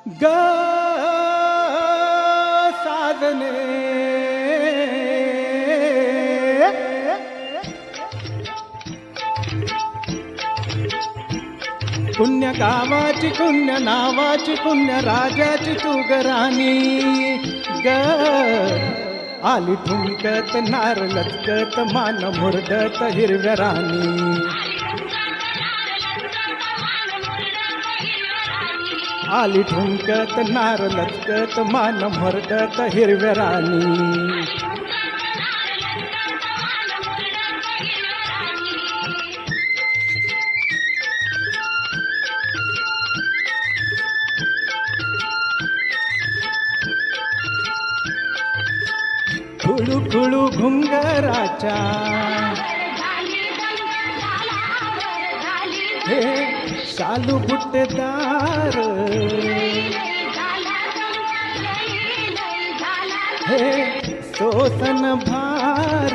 ग साधने पुण्य गावाची पुण्य नावाची पुण्य राजाची तू गराणी ग आली ठुमकत नार लचकत मान मुरडत हिरव्या राणी आली ठुमकत नार लचकत मान मुरडत हिरव्या राणी खुळू खुळू घुंगराच्या हे शालू बुट्टेदार हे सोसन भार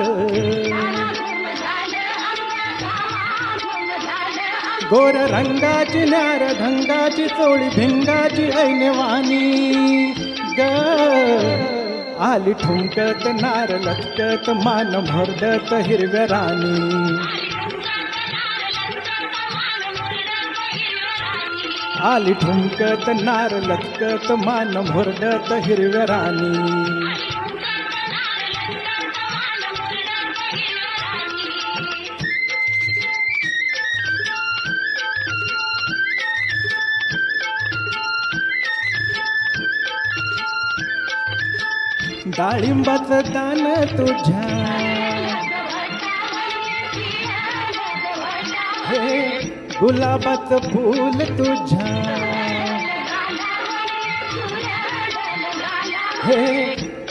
गोर रंगाची न्यार ढंगाची चोळी भिंगाची ऐनवाणी ग आली ठुमकत नार लचकत मान मुरडत हिरव्या राणी आली ठुमकत नार लचकत मान मुरडत हिरव्या राणी डाळिंबाचं दान तुझ्या हे गुलाबाचं फूल तुझ्या हे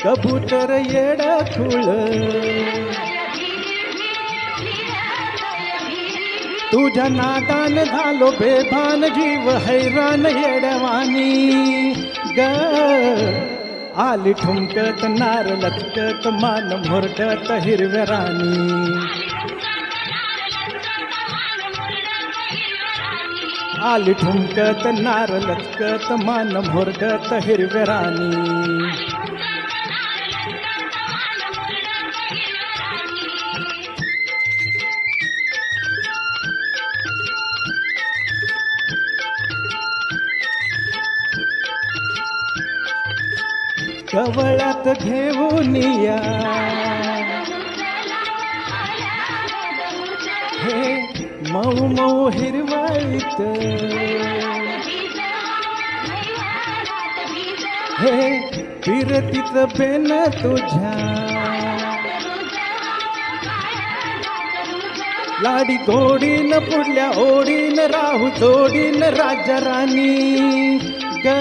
कबूतर येड खुळ तुझ्या नादान झालो बेभान जीव हैराण येडवानी ग आली ठुमकत नार लचकत मान मुरडत हिरव्या राणी आली ठुमकत नार लचकत मान मुरडत हिरव्या राणी कवळात घेऊन या हे मऊ मऊ हिरवळीत हे फिरतीच बेन तुझ्या लाडी गोडीन पुढल्या ओढीन राहू जोडीन राजा राणी ग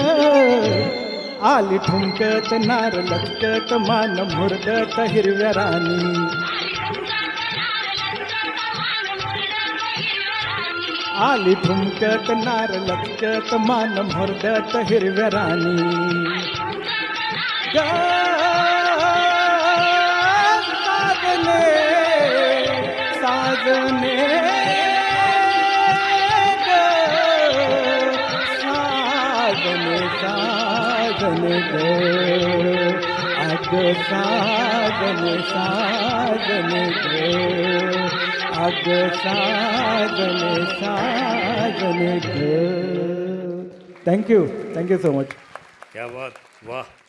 आली ठुमकत नार लचकत मान मुरडत हिरव्या राणी आली ठुमकत नार लचकत मान मुरडत हिरव्या राणी ग साजने साजने साजने ग अग साजने साजने ग अग साजने साजने ग थँक्यू सो मच. क्या बात, वाह.